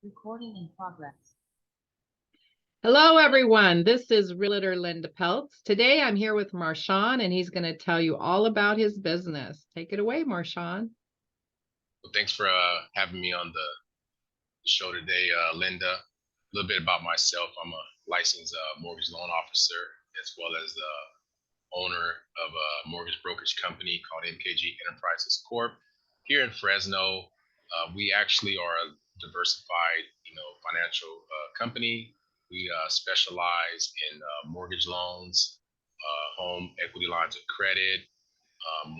Recording in progress. Hello, everyone. This is Realtor Linda Peltz. Today, I'm here with Marshawn, and he's going to tell you all about his business. Take it away, Marshawn. Well, thanks for having me on the show today, Linda. A little bit about myself. I'm a licensed mortgage loan officer, as well as the owner of a mortgage brokerage company called MKG Enterprises Corp. Here in Fresno, we actually are a diversified, financial company. We specialize in mortgage loans, home equity lines of credit,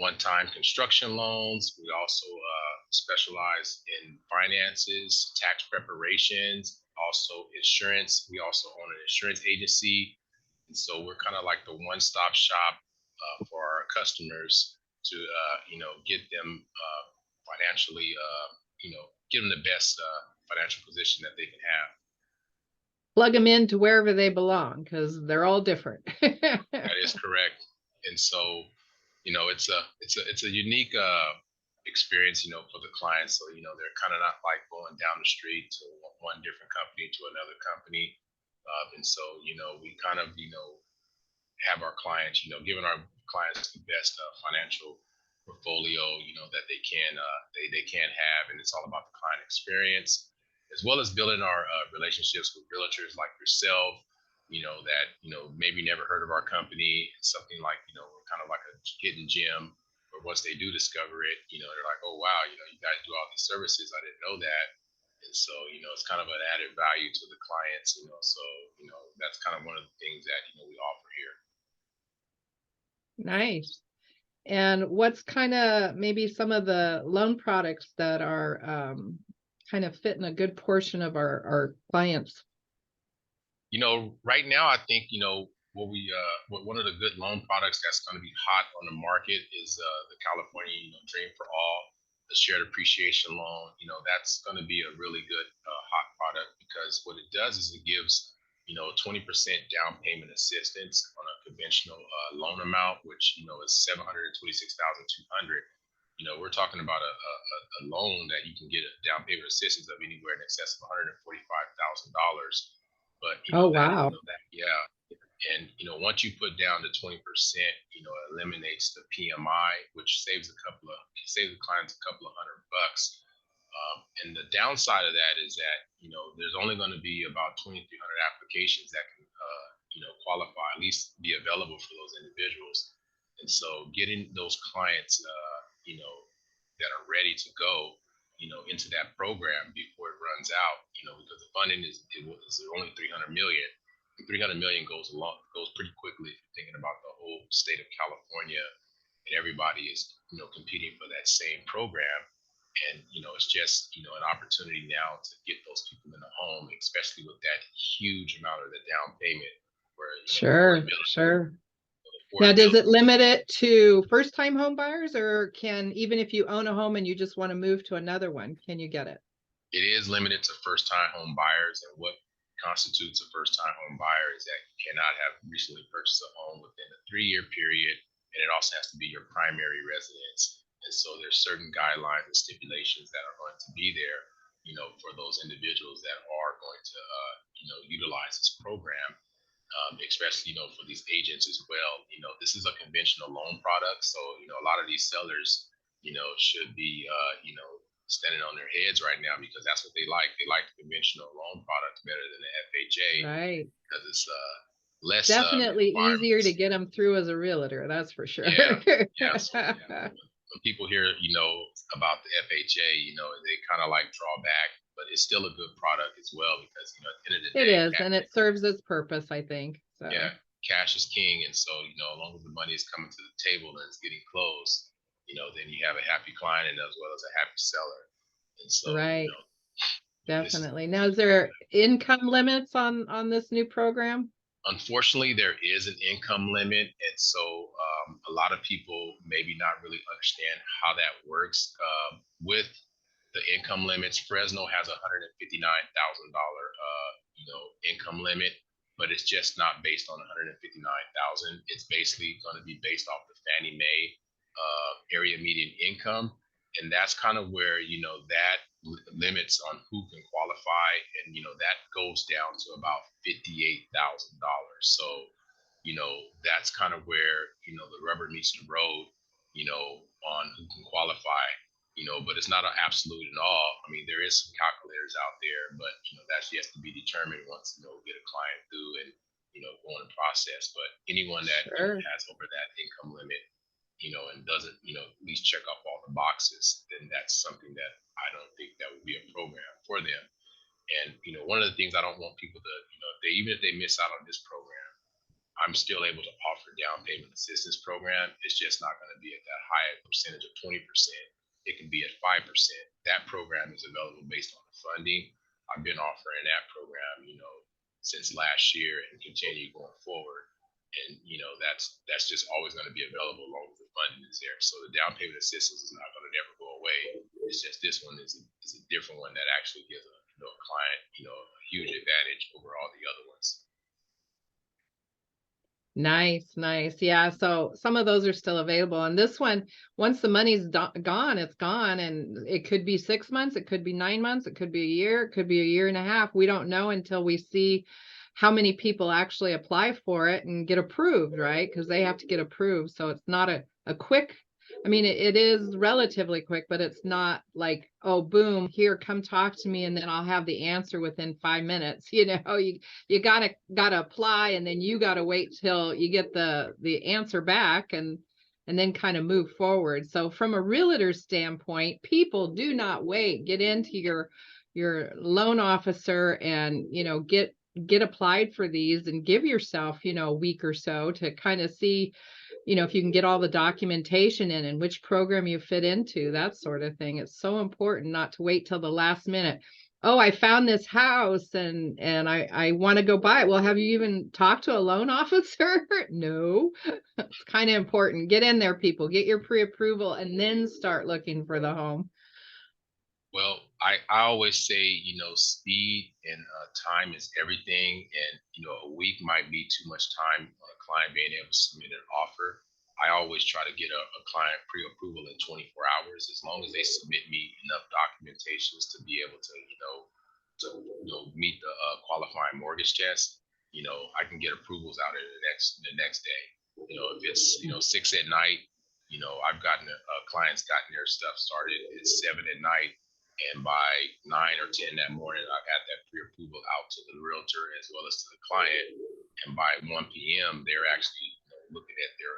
one-time construction loans. We also specialize in finances, tax preparations, also insurance. We also own an insurance agency. And so we're kind of like the one-stop shop for our customers to, get them financially, give them the best financial position that they can have. Plug them into wherever they belong because they're all different. That is correct. And so, it's a unique experience, for the clients. So, they're kind of not like going down the street to one different company to another company. And so, we kind of, have our clients, giving our clients the best financial portfolio, that they can have. And it's all about the client experience, as well as building our relationships with realtors like yourself, that, maybe never heard of our company. It's something like, we're kind of like a hidden gem, but once they do discover it, they're like, oh, wow, you guys do all these services. I didn't know that. And so, it's kind of an added value to the clients, so, that's kind of one of the things that, we offer here. Nice. And what's kind of maybe some of the loan products that are kind of fitting a good portion of our clients? Right now, I think, what one of the good loan products that's going to be hot on the market is the California, Dream for All, the shared appreciation loan. That's going to be a really good hot product because what it does is it gives, 20% down payment assistance on a conventional loan amount, which, is $726,200. We're talking about a loan that you can get a down payment assistance of anywhere in excess of $145,000. But oh, wow. Yeah. And once you put down the 20%, it eliminates the PMI, which saves the clients a couple of $100. And the downside of that is that there's only going to be about 2,300 applications that can qualify, at least be available for those individuals. And so getting those clients that are ready to go into that program before it runs out, because the funding is only $300 million. 300 million goes pretty quickly if you're thinking about the whole state of California, and everybody is competing for that same program. And it's just an opportunity now to get those people in the home, especially with that huge amount of the down payment. Where Sure. Now, does it limit it to first-time home buyers, or can, even if you own a home and you just want to move to another one, can you get it? It is limited to first-time home buyers, and what constitutes a first-time home buyer is that you cannot have recently purchased a home within a 3-year period, and it also has to be your primary residence. And so there's certain guidelines and stipulations that are going to be there, for those individuals that are going to, utilize this program, especially, for these agents as well. This is a conventional loan product. So, a lot of these sellers, should be, standing on their heads right now because that's what they like. They like the conventional loan product better than the FHA, right? Because it's less definitely easier to get them through as a realtor. That's for sure. Yeah. So, when people hear about the FHA, they kind of like draw back, but it's still a good product as well because at the end of the day, it is, and it serves its purpose, I think. So. Yeah, cash is king, and so as long as the money is coming to the table and it's getting close, then you have a happy client and as well as a happy seller. And so, right, definitely. Now, is there income limits on this new program? Unfortunately, there is an income limit, and so a lot of people maybe not really understand how that works. With the income limits, Fresno has $159,000 income limit, but it's just not based on $159,000. It's basically going to be based off the Fannie Mae area median income, and that's kind of where that limits on who can qualify qualify, and that goes down to about $58,000. So that's kind of where the rubber meets the road, on who can qualify. But it's not an absolute at all. I mean, there is some calculators out there, but that's yet to be determined once get a client through and go in the process. But anyone that Sure. has over that income limit, and doesn't at least check off all the boxes, then that's something that I don't think that would be a program for them. And one of the things I don't want people to, even if they miss out on this program, I'm still able to offer down payment assistance program. It's just not going to be at that high percentage of 20%. It can be at 5%. That program is available based on the funding. I've been offering that program, since last year and continue going forward. And that's just always going to be available as long as the funding is there. So the down payment assistance is not going to never go away. It's just this one is a different one that actually gives a client a huge advantage over all the other ones. Nice, nice. Yeah. So some of those are still available. And this one, once the money's gone, it's gone. And it could be 6 months, it could be 9 months, it could be a year, it could be a year and a half. We don't know until we see how many people actually apply for it and get approved, right? Because they have to get approved. So it's not a quick, I mean, it is relatively quick, but it's not like, oh, boom, here, come talk to me, and then I'll have the answer within 5 minutes. You gotta apply, and then you gotta wait till you get the answer back, and then kind of move forward. So from a realtor standpoint, people do not wait. Get into your loan officer and get applied for these, and give yourself a week or so to kind of see if you can get all the documentation in and which program you fit into, that sort of thing. It's so important not to wait till the last minute. Oh, I found this house and I want to go buy it. Well, have you even talked to a loan officer? No. It's kind of important. Get in there, people. Get your pre-approval and then start looking for the home. Well, I always say, speed and time is everything. And, a week might be too much time on a client being able to submit an offer. I always try to get a client pre-approval in 24 hours, as long as they submit me enough documentations to be able to, meet the qualifying mortgage test. I can get approvals out in the next day. If it's, 6 at night, I've gotten clients gotten their stuff started at 7 at night. And by 9 or 10 that morning, I've had that pre-approval out to the realtor as well as to the client. And by 1 p.m., they're actually looking at their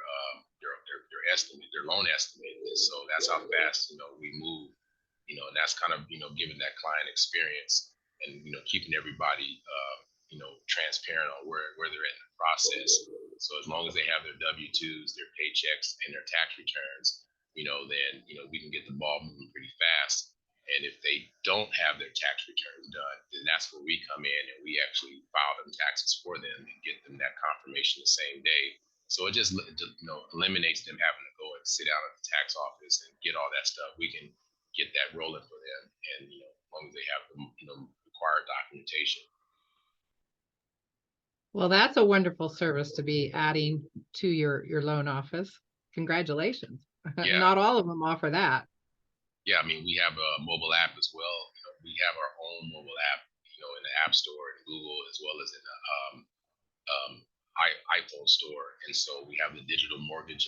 estimate, their loan estimate. And so that's how fast we move. And that's kind of giving that client experience and keeping everybody transparent on where they're at in the process. So as long as they have their W-2s, their paychecks, and their tax returns, then we can get the ball moving pretty fast. And if they don't have their tax returns done, then that's where we come in and we actually file them taxes for them and get them that confirmation the same day. So it just eliminates them having to go and sit down at the tax office and get all that stuff. We can get that rolling for them, and as long as they have the required documentation. Well, that's a wonderful service to be adding to your loan office. Congratulations. Yeah. Not all of them offer that. Yeah, I mean, we have a mobile app as well. We have our own mobile app, in the App Store and Google, as well as in the iPhone store. And so we have the digital mortgage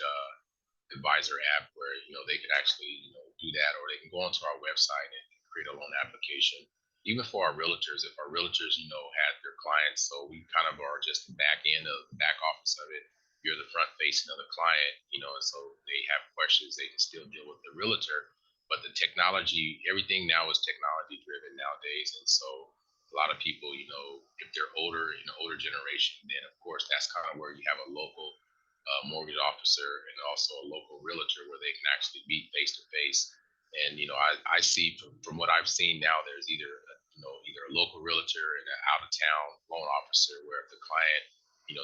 advisor app where they can actually do that, or they can go onto our website and create a loan application. Even for our realtors, if our realtors had their clients, so we kind of are just the back end of the back office of it. You're the front facing of the client, and so they have questions, they can still deal with the realtor. But the technology, everything now is technology driven nowadays. And so a lot of people, if they're older, older generation, then of course that's kind of where you have a local mortgage officer and also a local realtor where they can actually meet face to face. And, I see from what I've seen now, there's either a local realtor and an out of town loan officer where if the client,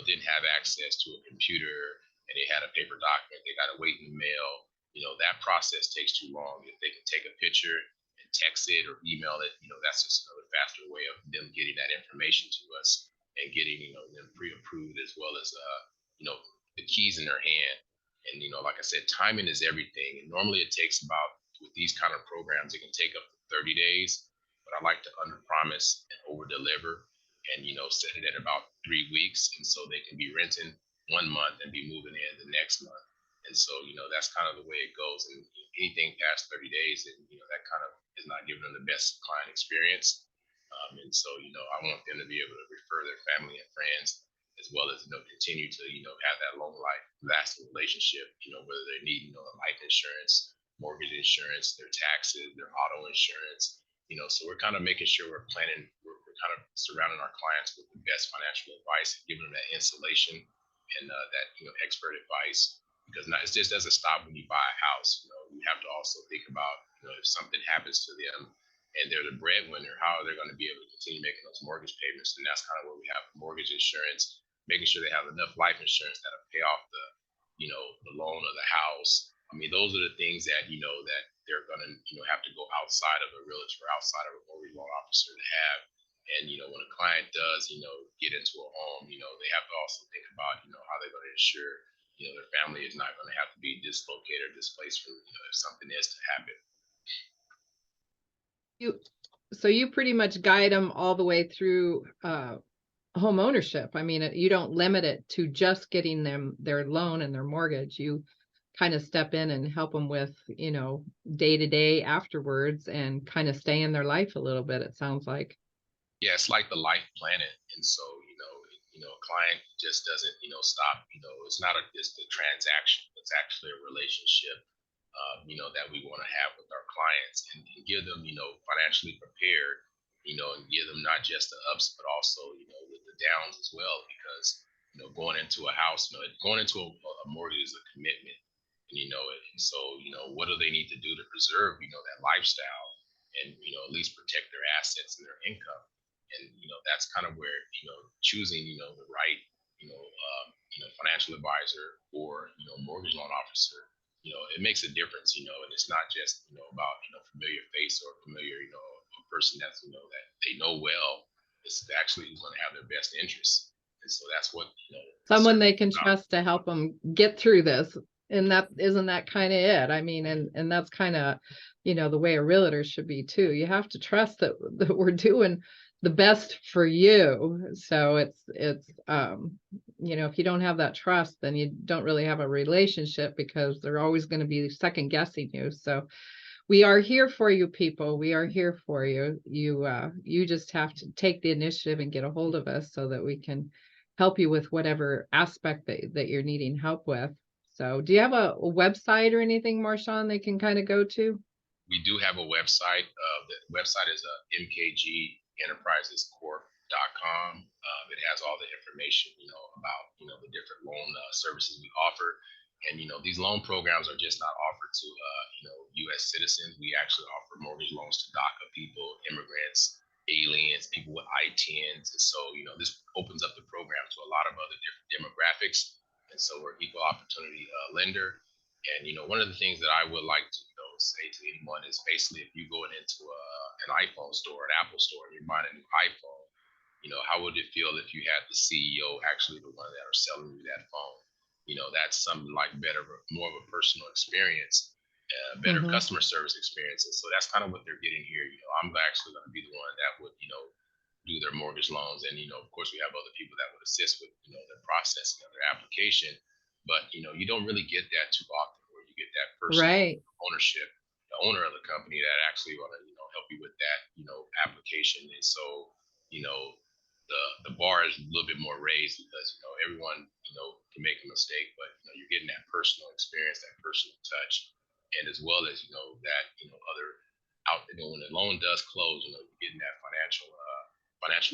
didn't have access to a computer and they had a paper document, they got to wait in the mail. That process takes too long. If they can take a picture and text it or email it, that's just another faster way of them getting that information to us and getting, them pre-approved, as well as, the keys in their hand. And, like I said, timing is everything. And normally it takes about, with these kind of programs, it can take up to 30 days. but I like to under promise and over deliver, and set it at about 3 weeks, and so they can be renting 1 month and be moving in the next month. And so that's kind of the way it goes. And anything past 30 days, and that kind of is not giving them the best client experience. And so I want them to be able to refer their family and friends, as well as continue to have that long life lasting relationship. Whether they need life insurance, mortgage insurance, their taxes, their auto insurance. So we're kind of making sure we're planning. We're kind of surrounding our clients with the best financial advice, and giving them that insulation and that expert advice. Because it just doesn't stop when you buy a house. You have to also think about if something happens to them and they're the breadwinner, how are they going to be able to continue making those mortgage payments? And that's kind of where we have mortgage insurance, making sure they have enough life insurance that'll pay off the loan of the house. I mean, those are the things that that they're going to have to go outside of a realtor, outside of a mortgage loan officer to have. And when a client does get into a home, they have to also think about how they're going to ensure their family is not going to have to be dislocated or displaced from if something is to happen. So you pretty much guide them all the way through home ownership. I mean, you don't limit it to just getting them their loan and their mortgage. You kind of step in and help them with day to day afterwards, and kind of stay in their life a little bit, it sounds like. Yeah, it's like the life planet. And so a client just doesn't stop. It's not just a transaction, it's actually a relationship that we want to have with our clients, and give them financially prepared, and give them not just the ups but also with the downs as well. Because going into a house, going into a mortgage is a commitment, and so what do they need to do to preserve that lifestyle, and at least protect their assets and their income. And that's kind of where choosing the right financial advisor or mortgage loan officer, it makes a difference. And it's not just about familiar face or familiar a person that's that they know well. It's actually who's going to have their best interests. And so that's what someone they can trust to help them get through this. And that isn't that kind of it. I mean, and that's kind of the way a realtor should be too. You have to trust that we're doing the best for you. So it's if you don't have that trust, then you don't really have a relationship, because they're always going to be second guessing you. So we are here for you, people. We are here for you. You just have to take the initiative and get a hold of us so that we can help you with whatever aspect that you're needing help with. So do you have a website or anything, Marshawn, they can kind of go to? We do have a website. The website is MKG Enterprises Corp.com. It has all the information, about, the different loan services we offer. And, these loan programs are just not offered to, U.S. citizens. We actually offer mortgage loans to DACA people, immigrants, aliens, people with I-10s. And so, this opens up the program to a lot of other different demographics. And so we're equal opportunity lender. And, one of the things that I would like to say to anyone is basically, if you go into an iPhone store, an Apple store, and you're buying a new iPhone, how would it feel if you had the CEO actually the one that are selling you that phone? That's something like better, more of a personal experience, better customer service experience. And so that's kind of what they're getting here. I'm actually going to be the one that would, do their mortgage loans. And, of course, we have other people that would assist with, their processing of their application. But, you don't really get that too often, where you get that personal ownership, the owner of the company that actually want to, help you with that, application. And so, the bar is a little bit more raised, because, everyone, can make a mistake, but, you're getting that personal experience, that personal touch. And as well as, that, other out, when the loan does close, you're getting that financial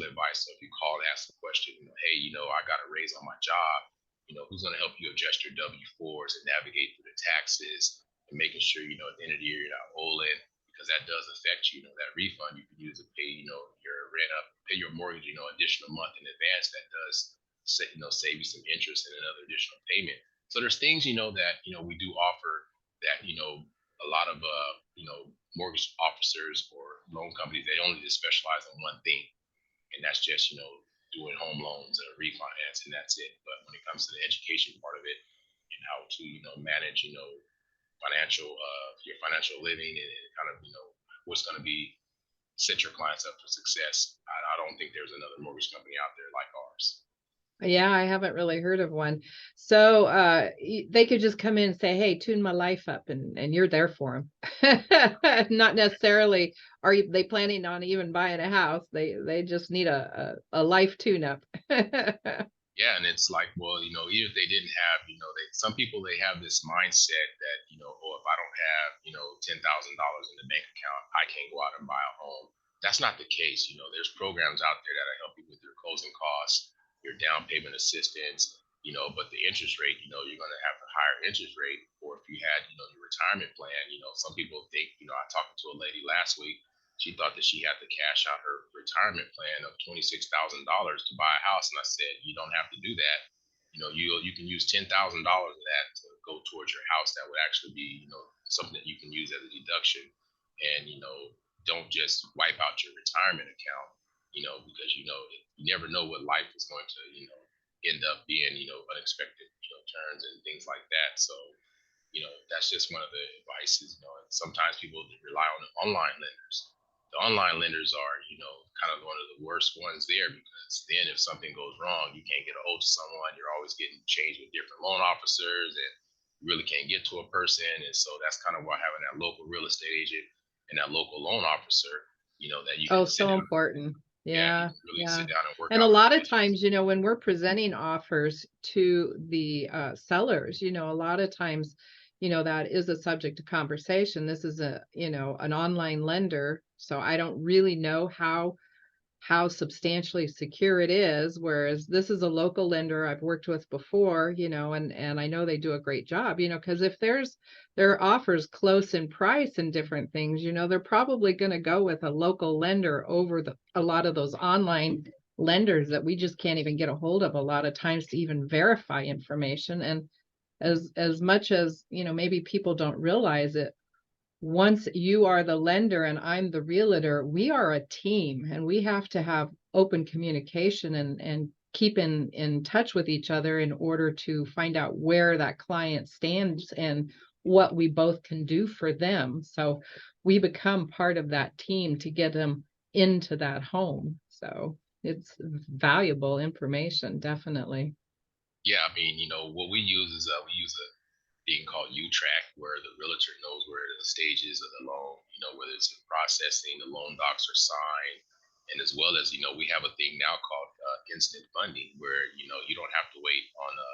advice. So if you call and ask the question, hey, I got a raise on my job, who's going to help you adjust your W-4s and navigate through the taxes, and making sure, at the end of the year, you're not owing, because that does affect you. That refund you can use to pay, your rent up, pay your mortgage, additional month in advance. That does, save you some interest and another additional payment. So there's things, that, we do offer that, a lot of, mortgage officers or loan companies, they only just specialize in one thing. And that's just, doing home loans and refinance, and that's it. But when it comes to the education part of it, and how to, manage, financial, your financial living, and kind of, what's going to be set your clients up for success. I don't think there's another mortgage company out there like ours. Yeah, I haven't really heard of one. So they could just come in and say, "Hey, tune my life up," and you're there for them. Not necessarily they planning on even buying a house. They just need a life tune up. Yeah, and it's like, well, even if they didn't have, some people they have this mindset that, oh, if I don't have, $10,000 in the bank account, I can't go out and buy a home. That's not the case. There's programs out there that help you with your closing costs, your down payment assistance, but the interest rate, you're going to have a higher interest rate. Or if you had, your retirement plan, some people think, I talked to a lady last week. She thought that she had to cash out her retirement plan of $26,000 to buy a house, and I said, you don't have to do that. You can use $10,000 of that to go towards your house. That would actually be something that you can use as a deduction, and don't just wipe out your retirement account. Because you never know what life is going to end up being. Unexpected turns and things like that. So that's just one of the advices. And sometimes people rely on the online lenders. The online lenders are, kind of one of the worst ones there, because then if something goes wrong, you can't get a hold of someone. You're always getting changed with different loan officers, and you really can't get to a person. And so that's kind of why having that local real estate agent and that local loan officer, that you Oh, can sit so down. important. Yeah, you Yeah, can really yeah. sit down and work And a out the lot of issues. times, when we're presenting offers to the sellers, a lot of times, that is a subject of conversation. This is an online lender, so I don't really know how substantially secure it is, whereas this is a local lender I've worked with before, and I know they do a great job, because if their offers close in price and different things, they're probably going to go with a local lender over a lot of those online lenders that we just can't even get a hold of a lot of times to even verify information. And as much as, maybe people don't realize it, once you are the lender and I'm the realtor, we are a team, and we have to have open communication and keep in touch with each other in order to find out where that client stands and what we both can do for them. So we become part of that team to get them into that home. So it's valuable information, definitely. Yeah, I mean, what we use is we use a thing called U-Track, where the realtor knows where the stages of the loan, whether it's in processing, the loan docs are signed, and as well as, we have a thing now called instant funding, where, you don't have to wait on a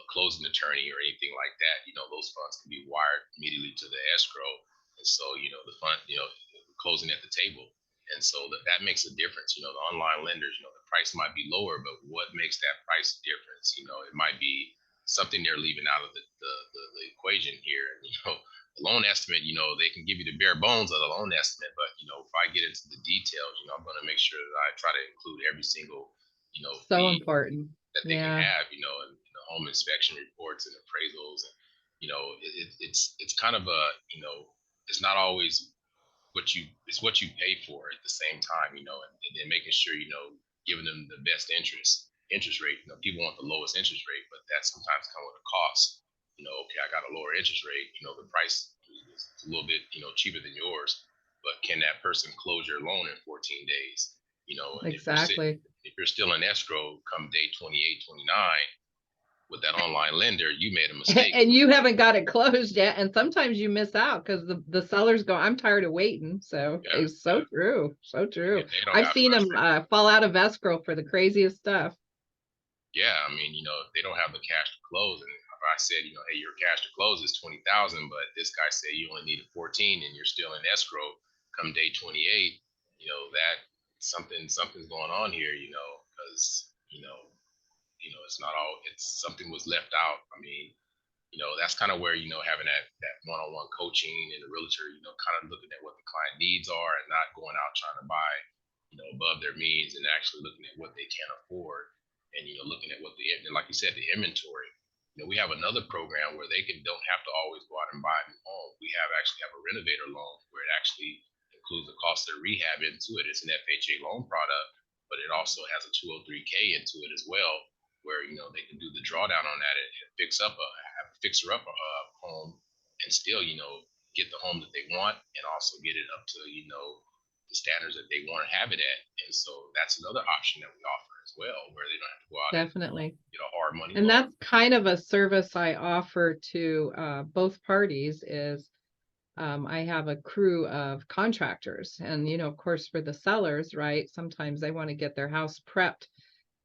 closing attorney or anything like that. Those funds can be wired immediately to the escrow. And so, the fund, closing at the table. And so that makes a difference. The online lenders, the price might be lower, but what makes that price difference? It might be something they're leaving out of the equation here. The loan estimate, they can give you the bare bones of the loan estimate, but if I get into the details, I'm going to make sure that I try to include every single, So fee important. that they can Yeah. have, and home inspection reports and appraisals. And, it's kind of a, it's not always it's what you pay for at the same time, and then making sure, giving them the best interest rate. People want the lowest interest rate, but that sometimes comes with a cost. Okay, I got a lower interest rate, the price is a little bit, cheaper than yours, but can that person close your loan in 14 days? And Exactly. if you're still in escrow come day 28, 29 with that online lender, you made a mistake. And you haven't got it closed yet, and sometimes you miss out because the sellers go, "I'm tired of waiting." So Yeah, it's so yeah. true, so And true. if they don't I've have seen first them fall out of escrow for the craziest stuff. Yeah, I mean, if they don't have the cash to close, and if I said, hey, your cash to close is 20,000, but this guy said you only need a 14, and you're still in escrow come day 28, that something's going on here, because it's not all, it's something was left out. I mean, that's kind of where, having that one-on-one coaching and the realtor, kind of looking at what the client needs are and not going out trying to buy, above their means, and actually looking at what they can afford, and, looking at what and like you said, the inventory. We have another program where they don't have to always go out and buy a new home. We actually have a renovator loan where it actually includes the cost of rehab into it. It's an FHA loan product, but it also has a 203K into it as well, where they can do the drawdown on that and have a fixer up a home, and still get the home that they want, and also get it up to the standards that they want to have it at. And so that's another option that we offer as well, where they don't have to go out and Definitely. get a hard money And loan. that's kind of a service I offer to both parties is I have a crew of contractors and, of course, for the sellers, right? Sometimes they want to get their house prepped,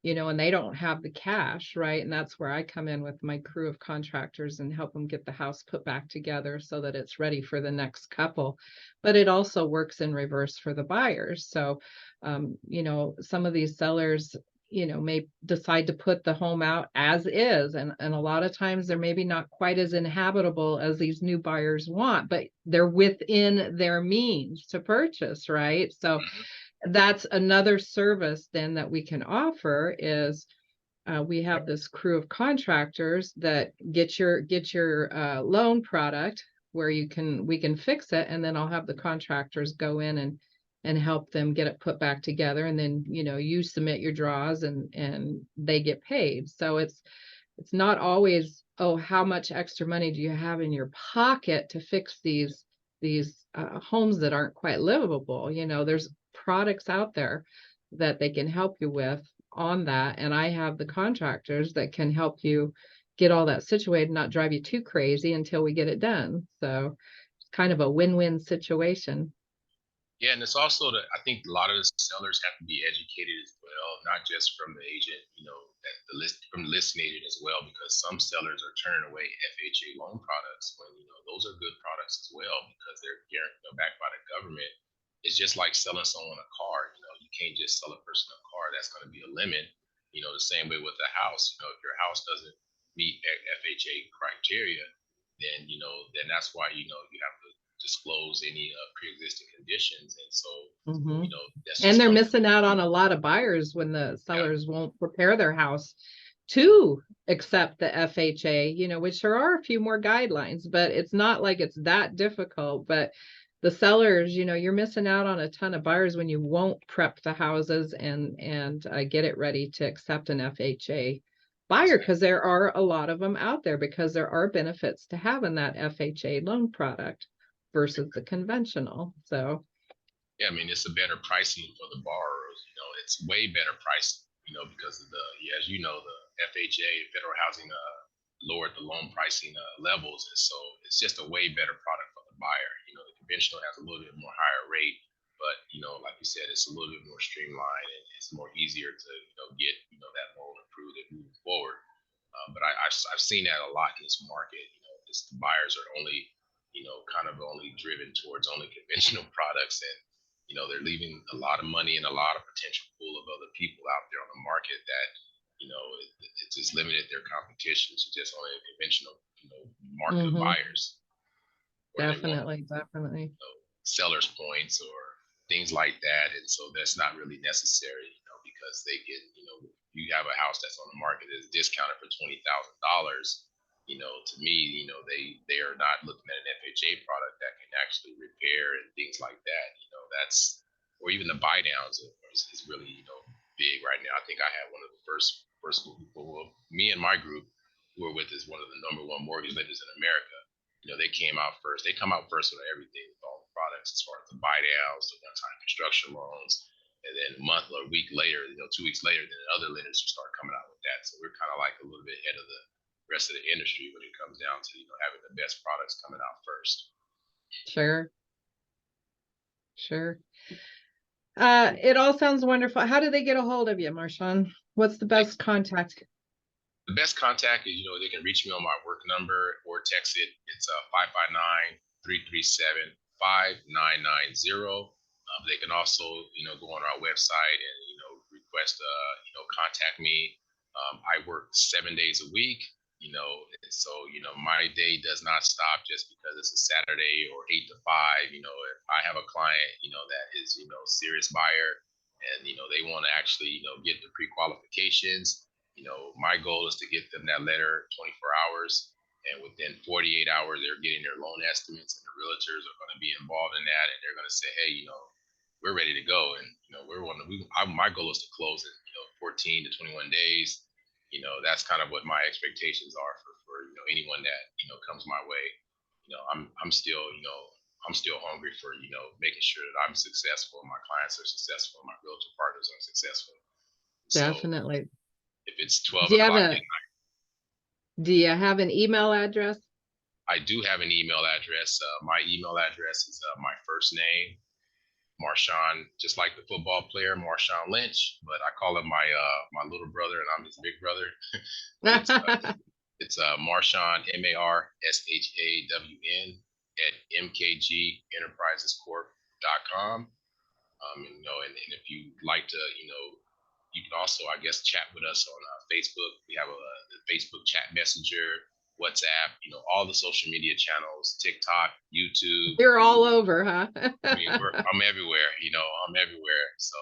and they don't have the cash, right? And that's where I come in with my crew of contractors and help them get the house put back together so that it's ready for the next couple. But it also works in reverse for the buyers. So, some of these sellers, may decide to put the home out as is. And a lot of times they're maybe not quite as inhabitable as these new buyers want, but they're within their means to purchase, right? So that's another service then that we can offer is we have this crew of contractors that get your loan product where we can fix it, and then I'll have the contractors go in and help them get it put back together, and then you submit your draws and they get paid. So it's not always, oh, how much extra money do you have in your pocket to fix these homes that aren't quite livable. There's products out there that they can help you with on that, and I have the contractors that can help you get all that situated, not drive you too crazy until we get it done. So it's kind of a win-win situation. Yeah, and it's also I think a lot of the sellers have to be educated as well, not just from the agent, that from the listing agent as well, because some sellers are turning away FHA loan products when those are good products as well because they're guaranteed backed by the government. It's just like selling someone a car. You can't just sell a person a car. That's going to be a limit. The same way with a house. If your house doesn't meet FHA criteria, then that's why you have to disclose any pre-existing conditions, and so Mhm. that's And just they're coming. missing out on a lot of buyers when the Yeah, sellers won't prepare their house to accept the FHA, which there are a few more guidelines, but it's not like it's that difficult. But the sellers, you're missing out on a ton of buyers when you won't prep the houses and get it ready to accept an FHA buyer, exactly. because there are a lot of them out there, because there are benefits to having that FHA loan product versus the conventional. So Yeah, I mean it's a better pricing for the borrowers. It's way better pricing. Because of as the FHA, federal housing, lowered the loan pricing levels, and so it's just a way better product for the buyer. The conventional has a little bit more higher rate, but like you said, it's a little bit more streamlined and it's more easier to get that loan approved and move forward. But I've seen that a lot in this market. The buyers are only kind of only driven towards only conventional products, and they're leaving a lot of money and a lot of potential pool of other people out there on the market that it just limited their competition to just only conventional market of mhm, buyers, where they want definitely. sellers points or things like that, and so that's not really necessary, because they get, you have a house that's on the market that's discounted for $20,000. To me, they are not looking at an FHA product that can actually repair and things like that. That's, or even the buy downs is really big right now. I think I had one of the first people, well, me and my group who are with is one of the number one mortgage lenders in America. They came out first. They come out first with everything, with all the products as far as the buy downs, the one-time construction loans, and then a month or a week later, 2 weeks later, then other lenders start coming out with that. So we're kind of like a little bit ahead of the rest of the industry when it comes down to having the best products coming out first. Sure, sure. It all sounds wonderful. How do they get a hold of you, Marshawn? What's the They, best contact? the best contact is they can reach me on my work number or text it. It's 559-337-5990. They can also go on our website and request contact me. I work 7 days a week, and so my day does not stop just because it's a Saturday or 8 to 5. If I have a client that is serious buyer and they want to actually get the pre-qualifications, my goal is to get them that letter 24 hours, and within 48 hours, they're getting their loan estimates, and the realtors are going to be involved in that, and they're going to say, hey, we're ready to go, and my goal is to close in 14 to 21 days. That's kind of what my expectations are for anyone that comes my way. I'm still I'm still hungry for, making sure that I'm successful, my clients are successful, my realtor partners are successful. So Definitely. if it's 12 Do you have o'clock, do you have an email address? I do have an email address. My email address is my first name, Marshawn, just like the football player, Marshawn Lynch, but I call him my little brother, and I'm his big brother. It's Marshawn, MARSHAWN at MKG Enterprises Corp.com. And if you like to, you can also, I guess, chat with us on Facebook. We have the Facebook chat messenger, WhatsApp, all the social media channels, TikTok, YouTube. You're all over, huh? I mean, I'm everywhere, I'm everywhere. So,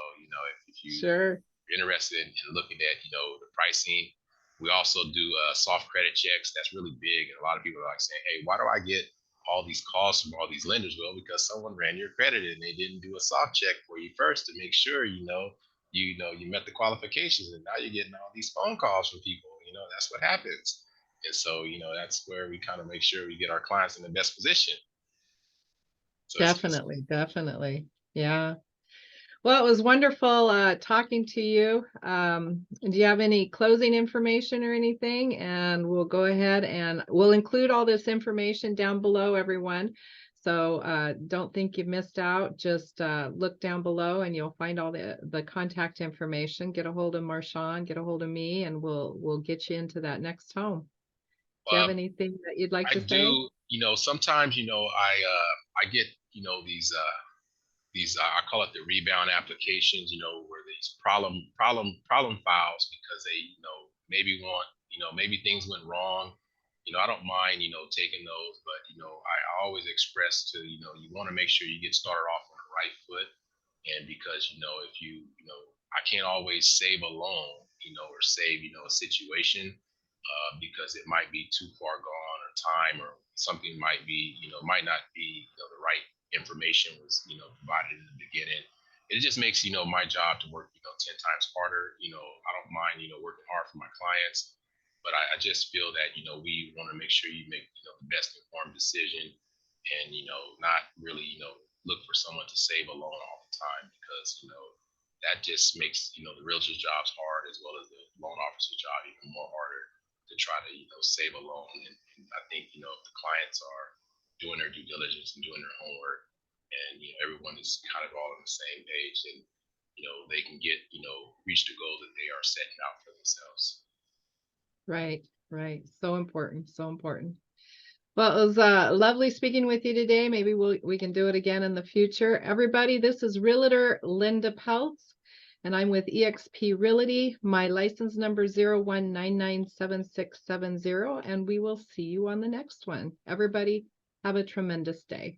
if Sure. you're interested in looking at, the pricing, we also do soft credit checks. That's really big. And a lot of people are like saying, hey, why do I get all these calls from all these lenders? Well, because someone ran your credit and they didn't do a soft check for you first to make sure, you met the qualifications, and now you're getting all these phone calls from people. That's what happens. And so, that's where we kind of make sure we get our clients in the best position. So Definitely. Yeah. Well, it was wonderful talking to you. Do you have any closing information or anything? And we'll go ahead and we'll include all this information down below, everyone. So don't think you've missed out. Just look down below and you'll find all the contact information. Get a hold of Marshawn, get a hold of me, and we'll get you into that next home. Do you have anything that you'd like to say? Sometimes, I get, these I call it the rebound applications, where these problem files, because they, maybe want, maybe things went wrong. I don't mind, taking those, but, I always express to, you want to make sure you get started off on the right foot. And because, if I can't always save a loan, or save, a situation, because it might be too far gone, or time, or something might be, might not be, the right information was, provided in the beginning. It just makes, my job to work, 10 times harder. I don't mind, working hard for my clients, but I just feel that, we want to make sure you make, the best informed decision, and, not really, look for someone to save a loan all the time, because, that just makes, the realtor's jobs hard, as well as the loan officer's job even more harder to try to, save a loan. And I think, if the clients are doing their due diligence and doing their homework, and everyone is kind of all on the same page, and they can get, reach the goals that they are setting out for themselves. Right. So important. Well, it was lovely speaking with you today. Maybe we can do it again in the future. Everybody, this is Realtor Linda Peltz, and I'm with eXp Realty. My license number 01997670, and we will see you on the next one. Everybody, have a tremendous day.